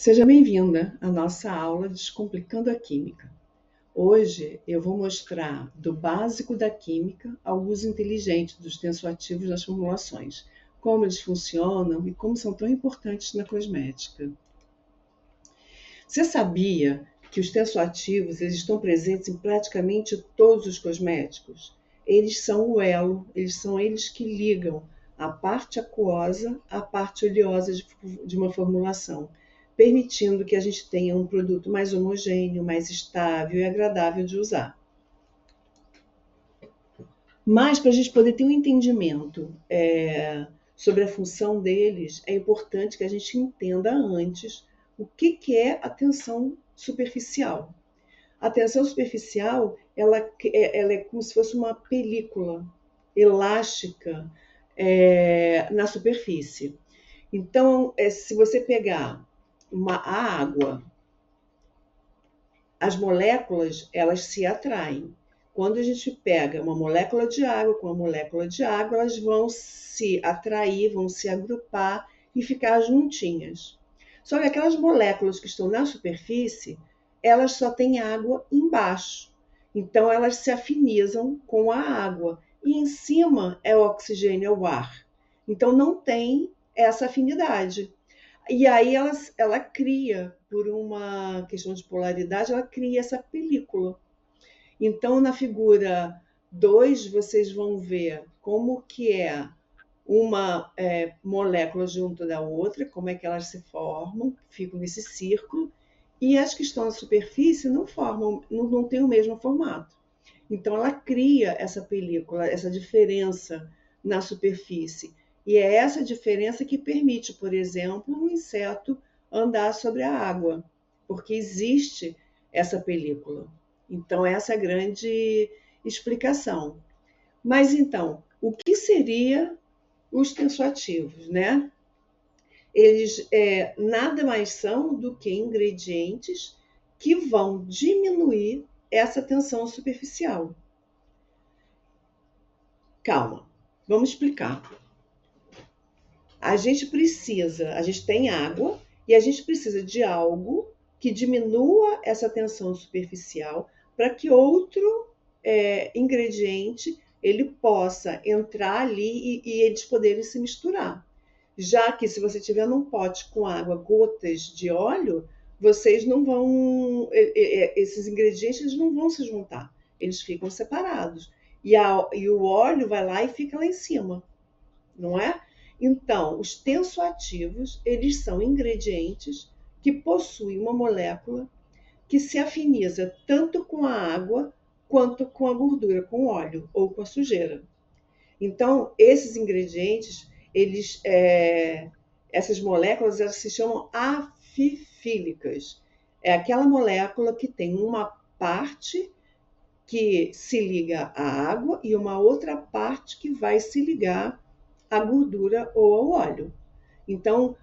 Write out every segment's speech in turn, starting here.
Seja bem-vinda à nossa aula Descomplicando a Química. Hoje eu vou mostrar do básico da química ao uso inteligente dos tensoativos nas formulações, como eles funcionam e como são tão importantes na cosmética. Você sabia que os tensoativos eles estão presentes em praticamente todos os cosméticos? Eles são o elo, são eles que ligam a parte aquosa à parte oleosa de uma formulação, permitindo que a gente tenha um produto mais homogêneo, mais estável e agradável de usar. Mas para a gente poder ter um entendimento sobre a função deles, é importante que a gente entenda antes o que é a tensão superficial. A tensão superficial ela é como se fosse uma película elástica na superfície. Então, se você pegar a água, as moléculas elas se atraem. Quando a gente pega uma molécula de água com uma molécula de água, elas vão se atrair, vão se agrupar e ficar juntinhas. Só que aquelas moléculas que estão na superfície, elas só têm água embaixo. Então, elas se afinizam com a água. E em cima é o oxigênio, é o ar. Então, não tem essa afinidade. E aí ela cria, por uma questão de polaridade, ela cria essa película. Então, na figura 2, vocês vão ver como que é uma molécula junto da outra, como é que elas se formam, ficam nesse círculo, e as que estão na superfície não formam, não têm o mesmo formato. Então, ela cria essa película, essa diferença na superfície. E é essa diferença que permite, por exemplo, um inseto andar sobre a água, porque existe essa película. Então, essa é a grande explicação. Mas, então, o que seria os tensoativos, né? Eles nada mais são do que ingredientes que vão diminuir essa tensão superficial. Calma, vamos explicar. A gente tem água e a gente precisa de algo que diminua essa tensão superficial para que outro ingrediente ele possa entrar ali e eles poderem se misturar. Já que se você tiver num pote com água, gotas de óleo, vocês não vão, esses ingredientes não vão se juntar, eles ficam separados. E o óleo vai lá e fica lá em cima, não é? Então, os tensoativos, eles são ingredientes que possuem uma molécula que se afiniza tanto com a água quanto com a gordura, com o óleo ou com a sujeira. Então, esses ingredientes, essas moléculas, elas se chamam afifílicas. É aquela molécula que tem uma parte que se liga à água e uma outra parte que vai se ligar à gordura ou ao óleo. Então,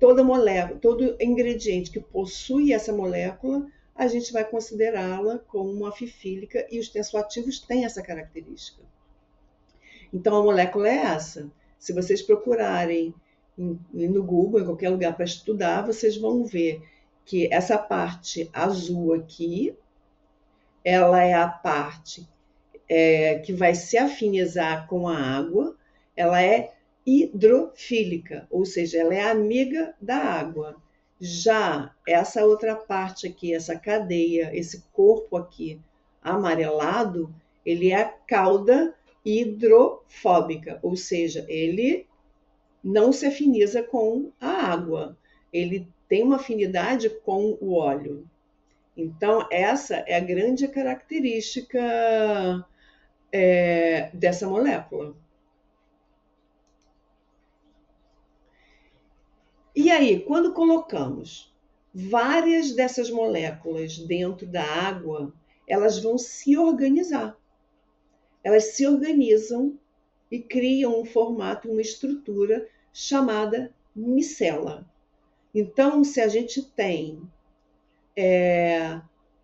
todo ingrediente que possui essa molécula, a gente vai considerá-la como uma afifílica e os tensoativos têm essa característica. Então, a molécula é essa. Se vocês procurarem no Google, em qualquer lugar para estudar, vocês vão ver que essa parte azul aqui, ela é a parte que vai se afinizar com a água, ela é hidrofílica, ou seja, ela é amiga da água. Já essa outra parte aqui, essa cadeia, esse corpo aqui amarelado, ele é a cauda hidrofóbica, ou seja, ele não se afiniza com a água, ele tem uma afinidade com o óleo. Então, essa é a grande característica dessa molécula. E aí, quando colocamos várias dessas moléculas dentro da água, elas vão se organizar. Elas se organizam e criam um formato, uma estrutura chamada micela. Então, se a gente tem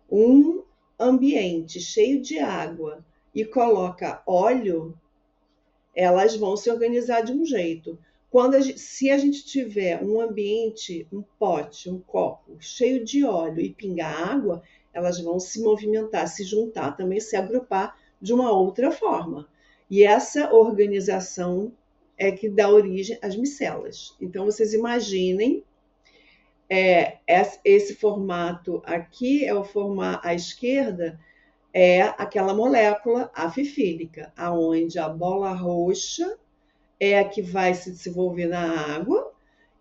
um ambiente cheio de água e coloca óleo, elas vão se organizar de um jeito. Se a gente tiver um ambiente, um pote, um copo cheio de óleo e pingar água, elas vão se movimentar, se juntar, também se agrupar de uma outra forma. E essa organização é que dá origem às micelas. Então, vocês imaginem, esse formato aqui é o formato à esquerda, é aquela molécula afifílica, aonde a bola roxa é a que vai se desenvolver na água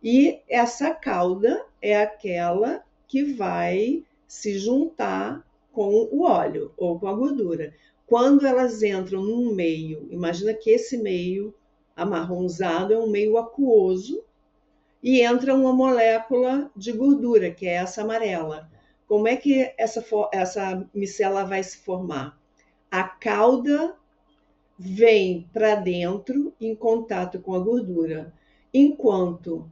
e essa cauda é aquela que vai se juntar com o óleo ou com a gordura. Quando elas entram num meio, imagina que esse meio amarronzado é um meio aquoso e entra uma molécula de gordura, que é essa amarela. Como é que essa micela vai se formar? A cauda vem para dentro em contato com a gordura, enquanto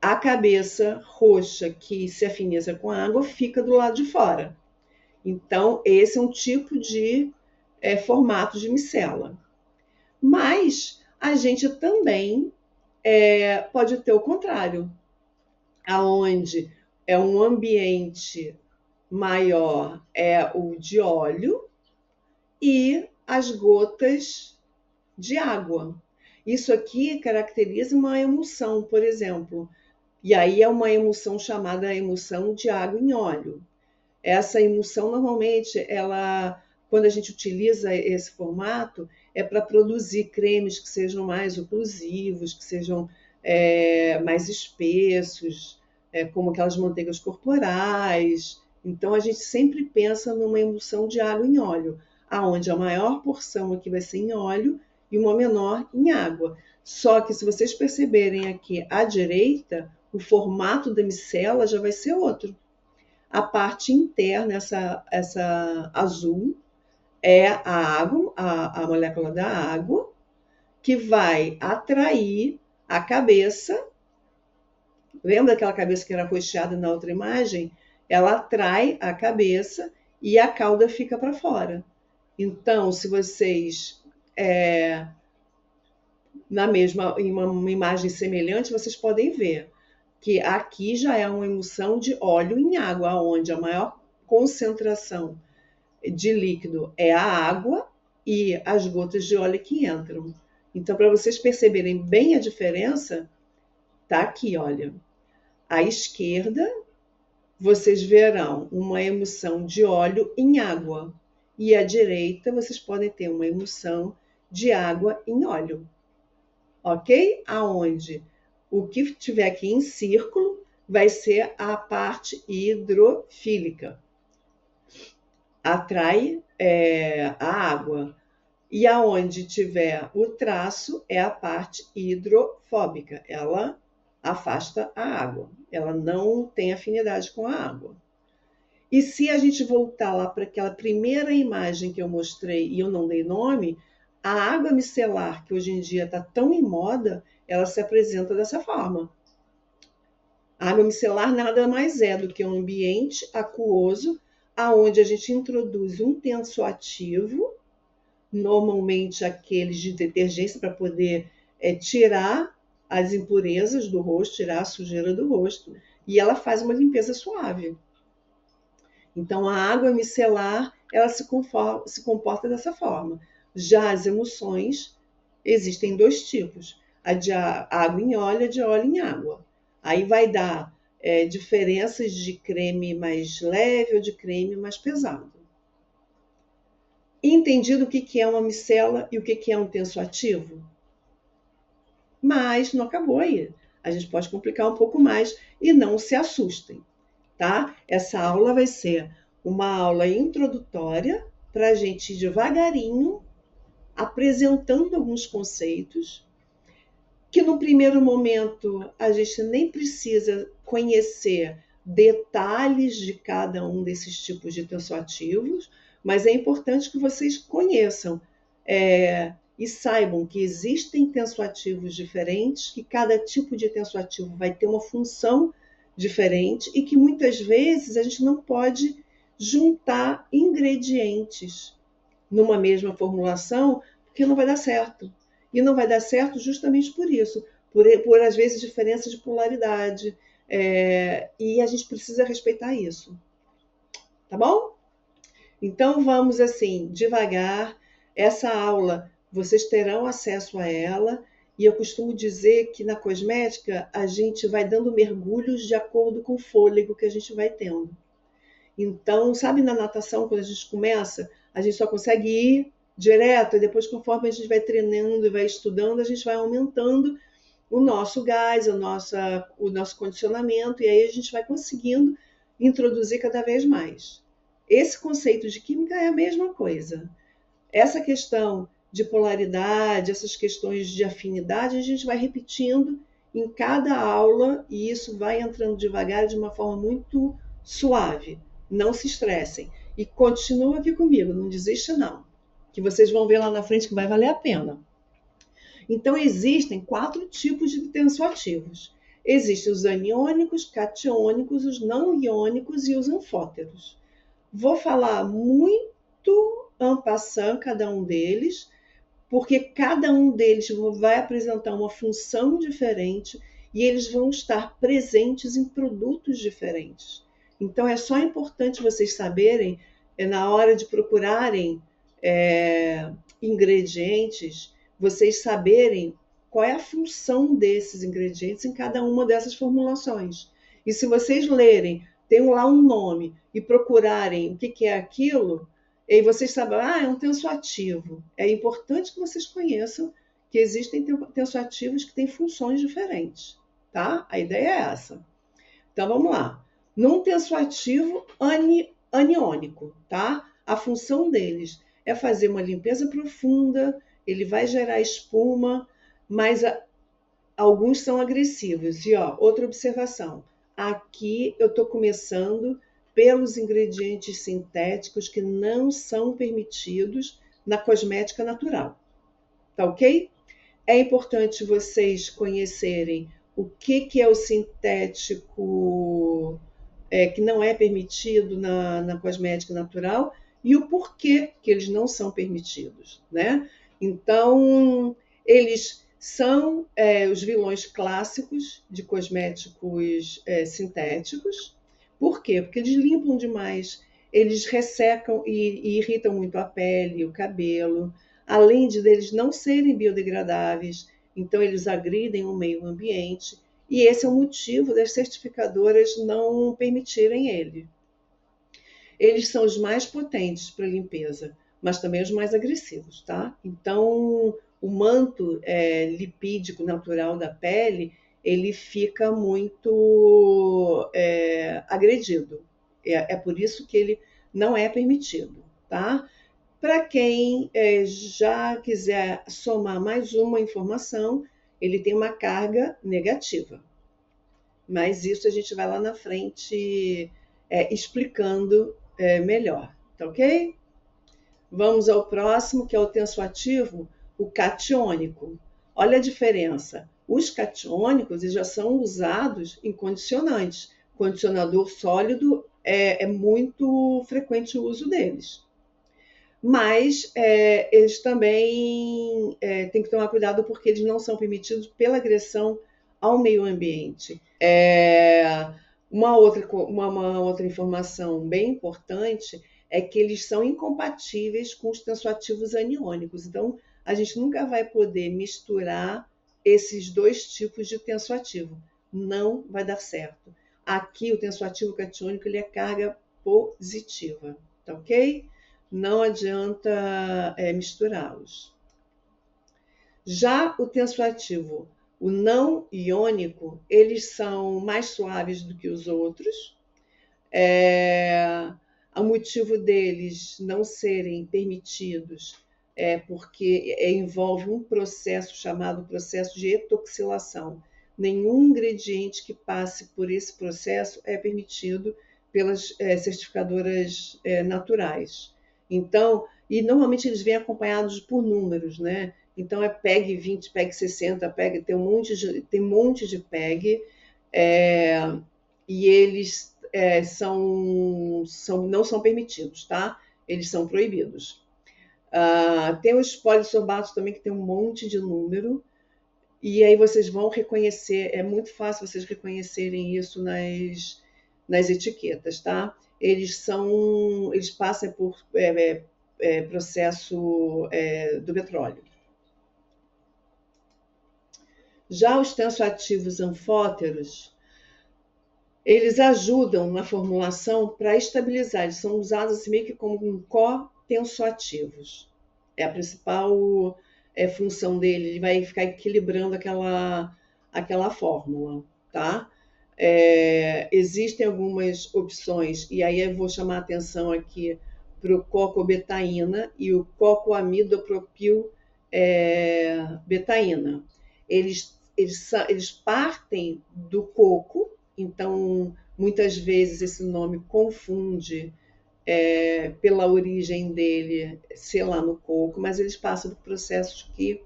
a cabeça roxa que se afiniza com a água fica do lado de fora. Então, esse é um tipo de formato de micela. Mas a gente também pode ter o contrário, aonde é um ambiente maior é o de óleo e as gotas de água. Isso aqui caracteriza uma emulsão, por exemplo. E aí é uma emulsão chamada emulsão de água em óleo. Essa emulsão, normalmente, quando a gente utiliza esse formato, é para produzir cremes que sejam mais oclusivos, que sejam mais espessos, como aquelas manteigas corporais. Então, a gente sempre pensa numa emulsão de água em óleo, aonde a maior porção aqui vai ser em óleo e uma menor em água. Só que, se vocês perceberem aqui à direita, o formato da micela já vai ser outro. A parte interna, essa azul, é a água, a molécula da água, que vai atrair a cabeça. Lembra daquela cabeça que era roxeada na outra imagem? Ela atrai a cabeça e a cauda fica para fora. Então, se vocês, em uma imagem semelhante, vocês podem ver que aqui já é uma emulsão de óleo em água, onde a maior concentração de líquido é a água e as gotas de óleo que entram. Então, para vocês perceberem bem a diferença, tá aqui, olha. À esquerda, vocês verão uma emulsão de óleo em água. E à direita, vocês podem ter uma emulsão de água em óleo. Ok? Aonde o que tiver aqui em círculo vai ser a parte hidrofílica. Atrai a água. E aonde tiver o traço é a parte hidrofóbica. Ela afasta a água. Ela não tem afinidade com a água. E se a gente voltar lá para aquela primeira imagem que eu mostrei e eu não dei nome, a água micelar, que hoje em dia está tão em moda, ela se apresenta dessa forma. A água micelar nada mais é do que um ambiente aquoso, aonde a gente introduz um tensoativo, normalmente aqueles de detergência, para poder tirar as impurezas do rosto, tirar a sujeira do rosto, e ela faz uma limpeza suave. Então, a água micelar, ela se comporta dessa forma. Já as emulsões, existem dois tipos, a de água em óleo e a de óleo em água. Aí vai dar diferenças de creme mais leve ou de creme mais pesado. Entendido o que é uma micela e o que é um tensoativo? Mas não acabou aí. A gente pode complicar um pouco mais e não se assustem, tá? Essa aula vai ser uma aula introdutória para a gente ir devagarinho apresentando alguns conceitos que no primeiro momento a gente nem precisa conhecer detalhes de cada um desses tipos de tensoativos, mas é importante que vocês conheçam e saibam que existem tensoativos diferentes, que cada tipo de tensoativo vai ter uma função diferente e que muitas vezes a gente não pode juntar ingredientes numa mesma formulação, porque não vai dar certo. E não vai dar certo justamente por isso, por às vezes, diferença de polaridade. E a gente precisa respeitar isso, tá bom? Então, vamos assim, devagar. Essa aula, vocês terão acesso a ela, e eu costumo dizer que na cosmética a gente vai dando mergulhos de acordo com o fôlego que a gente vai tendo. Então, sabe, na natação, quando a gente começa, a gente só consegue ir direto, e depois, conforme a gente vai treinando e vai estudando, a gente vai aumentando o nosso gás, o nosso condicionamento, e aí a gente vai conseguindo introduzir cada vez mais. Esse conceito de química é a mesma coisa. Essa questão de polaridade, essas questões de afinidade, a gente vai repetindo em cada aula, e isso vai entrando devagar, de uma forma muito suave. Não se estressem. E continua aqui comigo, não desiste não, que vocês vão ver lá na frente que vai valer a pena. Então, existem 4 tipos de tensoativos. Existem os aniônicos, catiônicos, os não iônicos e os anfóteros. Vou falar muito en passant cada um deles, porque cada um deles vai apresentar uma função diferente e eles vão estar presentes em produtos diferentes. Então, é só importante vocês saberem, na hora de procurarem ingredientes, vocês saberem qual é a função desses ingredientes em cada uma dessas formulações. E se vocês lerem, tem lá um nome, e procurarem o que é aquilo, e vocês sabem, é um tensoativo. É importante que vocês conheçam que existem tensoativos que têm funções diferentes, tá? A ideia é essa. Então, vamos lá. Num tensoativo aniônico, tá? A função deles é fazer uma limpeza profunda, ele vai gerar espuma, mas alguns são agressivos. E outra observação, aqui eu estou começando pelos ingredientes sintéticos que não são permitidos na cosmética natural, tá ok? É importante vocês conhecerem o que é o sintético que não é permitido na cosmética natural e o porquê que eles não são permitidos, né? Então, eles são os vilões clássicos de cosméticos sintéticos. Por quê? Porque eles limpam demais, eles ressecam e irritam muito a pele, o cabelo, além de eles não serem biodegradáveis, então eles agridem o meio ambiente, e esse é o motivo das certificadoras não permitirem ele. Eles são os mais potentes para limpeza, mas também os mais agressivos, tá? Então, o manto lipídico natural da pele, ele fica muito agredido. É por isso que ele não é permitido, tá? Para quem já quiser somar mais uma informação, ele tem uma carga negativa. Mas isso a gente vai lá na frente explicando melhor, tá ok? Vamos ao próximo, que é o tensoativo, o catiônico. Olha a diferença. Os catiônicos já são usados em condicionantes. Condicionador sólido é muito frequente o uso deles. Mas eles também têm que tomar cuidado porque eles não são permitidos pela agressão ao meio ambiente. Uma outra informação bem importante é que eles são incompatíveis com os tensoativos aniônicos. Então, a gente nunca vai poder misturar esses 2 tipos de tensoativo. Não vai dar certo. Aqui, o tensoativo catiônico ele é carga positiva, tá ok? Não adianta misturá-los. Já o tensoativo, o não iônico, eles são mais suaves do que os outros. O motivo deles não serem permitidos é porque envolve um processo chamado processo de etoxilação. Nenhum ingrediente que passe por esse processo é permitido pelas certificadoras naturais. Então, e normalmente eles vêm acompanhados por números, né? Então é PEG 20, PEG 60, PEG, tem um monte de PEG, e eles não são permitidos, tá? Eles são proibidos. Tem os polissorbatos também, que tem um monte de número, E aí vocês vão reconhecer, é muito fácil vocês reconhecerem isso nas etiquetas, tá? Eles passam por processo do petróleo. Já os tensoativos anfóteros, eles ajudam na formulação para estabilizar, eles são usados assim, meio que como cotensoativos. É a principal função dele, ele vai ficar equilibrando aquela fórmula, tá? Existem algumas opções, e aí eu vou chamar a atenção aqui para o cocobetaína e o cocoamidopropil betaína. Eles partem do coco, então muitas vezes esse nome confunde pela origem dele ser lá no coco, mas eles passam por processos que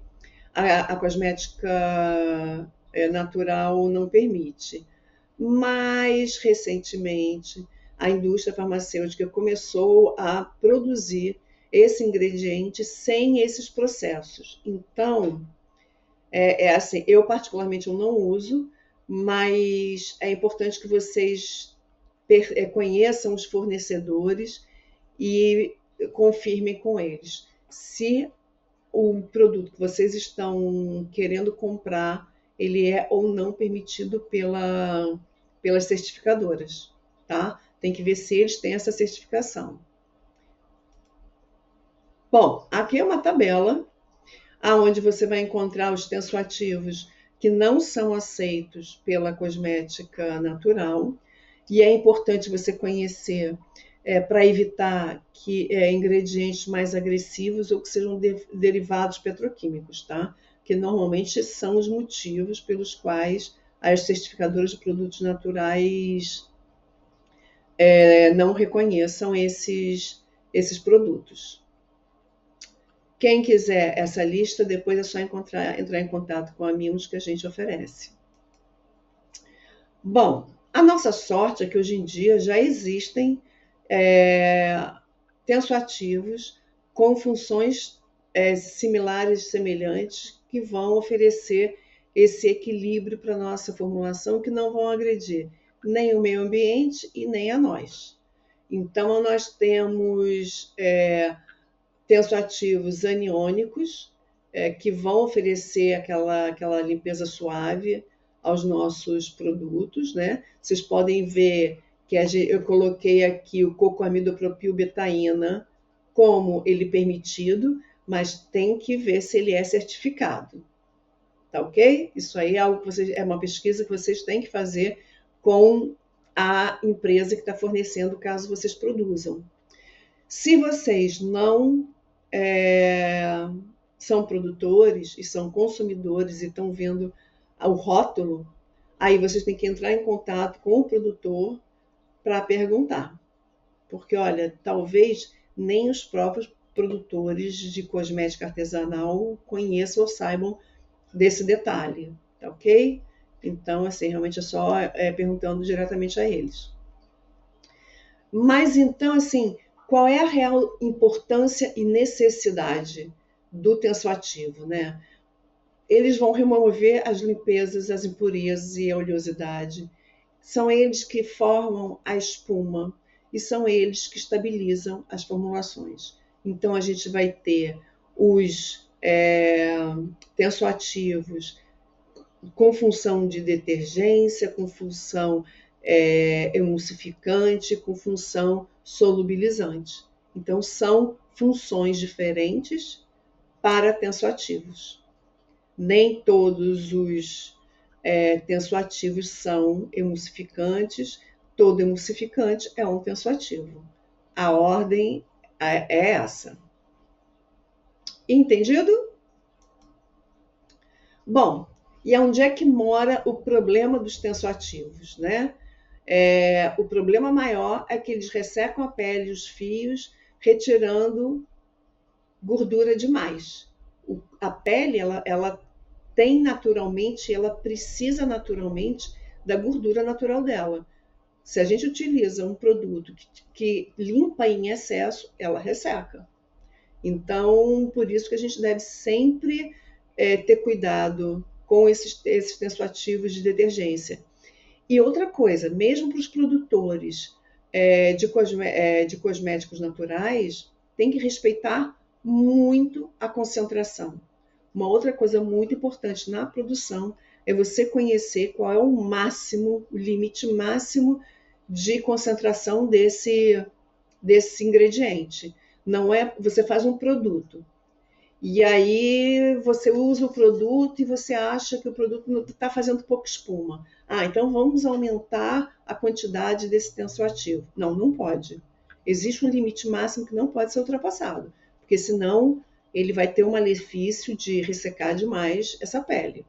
a cosmética natural não permite. Mais recentemente, a indústria farmacêutica começou a produzir esse ingrediente sem esses processos. Então, assim, eu particularmente eu não uso, mas é importante que vocês conheçam os fornecedores e confirmem com eles se o produto que vocês estão querendo comprar ele é ou não permitido pelas certificadoras, tá? Tem que ver se eles têm essa certificação. Bom, aqui é uma tabela aonde você vai encontrar os tensoativos que não são aceitos pela cosmética natural, e é importante você conhecer para evitar que ingredientes mais agressivos ou que sejam derivados petroquímicos, tá? Que normalmente são os motivos pelos quais as certificadoras de produtos naturais não reconheçam esses produtos. Quem quiser essa lista, depois é só entrar em contato com a Mimos que a gente oferece. Bom, a nossa sorte é que hoje em dia já existem tensoativos com funções similares, semelhantes, que vão oferecer esse equilíbrio para a nossa formulação, que não vão agredir nem o meio ambiente e nem a nós. Então, nós temos tensoativos aniônicos, que vão oferecer aquela limpeza suave aos nossos produtos, né? Vocês podem ver que eu coloquei aqui o cocoamidopropil betaína como ele permitido, mas tem que ver se ele é certificado, tá ok? Isso aí é algo que é uma pesquisa que vocês têm que fazer com a empresa que está fornecendo, caso vocês produzam. Se vocês não são produtores e são consumidores e estão vendo o rótulo, aí vocês têm que entrar em contato com o produtor para perguntar. Porque, olha, talvez nem os próprios produtores de cosmética artesanal conheçam ou saibam desse detalhe, tá ok? Então, assim, realmente é só perguntando diretamente a eles. Mas, então, assim, qual é a real importância e necessidade do tensoativo, né? Eles vão remover as limpezas, as impurezas e a oleosidade. São eles que formam a espuma e são eles que estabilizam as formulações. Então, a gente vai ter os tensoativos com função de detergência, com função emulsificante, com função solubilizante. Então, são funções diferentes para tensoativos. Nem todos os tensoativos são emulsificantes, todo emulsificante é um tensoativo. A ordem é essa. Entendido? Bom, e onde é que mora o problema dos tensoativos, né? O problema maior é que eles ressecam a pele e os fios, retirando gordura demais. A pele, ela tem naturalmente, ela precisa naturalmente da gordura natural dela. Se a gente utiliza um produto que limpa em excesso, ela resseca. Então, por isso que a gente deve sempre ter cuidado com esses tensoativos de detergência. E outra coisa, mesmo para os produtores de cosméticos naturais, tem que respeitar muito a concentração. Uma outra coisa muito importante na produção é você conhecer qual é o máximo, o limite máximo de concentração desse ingrediente. Não é, você faz um produto e aí você usa o produto e você acha que o produto está fazendo pouca espuma. Ah, então vamos aumentar a quantidade desse tensoativo. Não, não pode. Existe um limite máximo que não pode ser ultrapassado, porque senão ele vai ter um malefício de ressecar demais essa pele.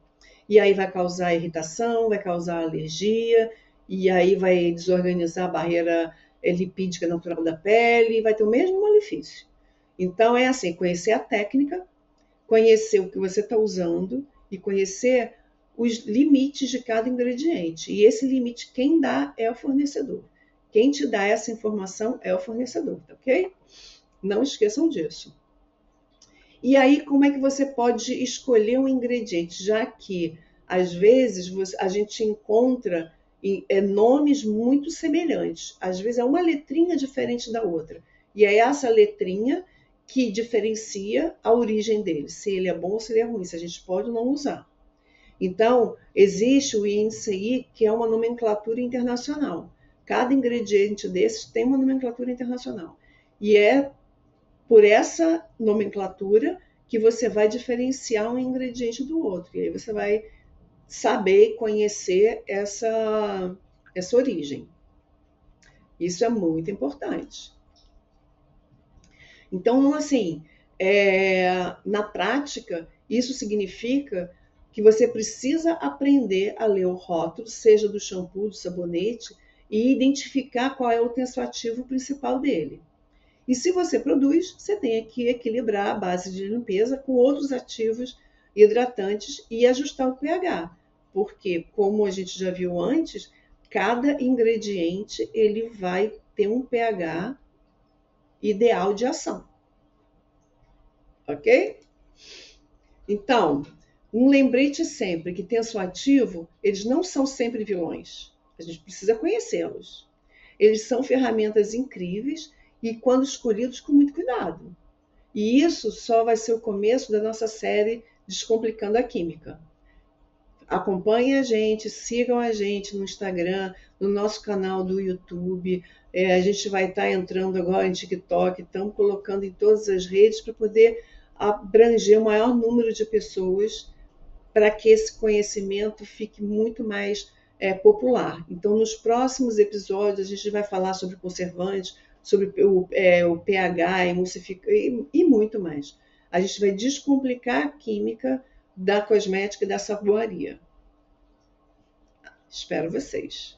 E aí vai causar irritação, vai causar alergia, e aí vai desorganizar a barreira lipídica natural da pele, e vai ter o mesmo malefício. Então é assim, conhecer a técnica, conhecer o que você está usando e conhecer os limites de cada ingrediente. E esse limite quem dá é o fornecedor. Quem te dá essa informação é o fornecedor, tá ok? Não esqueçam disso. E aí, como é que você pode escolher um ingrediente? Já que, às vezes, a gente encontra nomes muito semelhantes. Às vezes é uma letrinha diferente da outra. E é essa letrinha que diferencia a origem dele, se ele é bom ou se ele é ruim, se a gente pode ou não usar. Então, existe o INCI, que é uma nomenclatura internacional. Cada ingrediente desses tem uma nomenclatura internacional. E é por essa nomenclatura que você vai diferenciar um ingrediente do outro. E aí você vai saber e conhecer essa origem. Isso é muito importante. Então, assim, na prática, isso significa que você precisa aprender a ler o rótulo, seja do shampoo, do sabonete, e identificar qual é o tensoativo principal dele. E se você produz, você tem que equilibrar a base de limpeza com outros ativos hidratantes e ajustar o pH. Porque, como a gente já viu antes, cada ingrediente ele vai ter um pH ideal de ação. Ok? Então, um lembrete sempre que tensoativo, eles não são sempre vilões. A gente precisa conhecê-los. Eles são ferramentas incríveis e quando escolhidos com muito cuidado. E isso só vai ser o começo da nossa série Descomplicando a Química. Acompanhem a gente, sigam a gente no Instagram, no nosso canal do YouTube. A gente vai estar entrando agora em TikTok, estamos colocando em todas as redes para poder abranger o maior número de pessoas para que esse conhecimento fique muito mais popular. Então, nos próximos episódios, a gente vai falar sobre conservantes, sobre o pH, e muito mais. A gente vai descomplicar a química da cosmética e da saboaria. Espero vocês.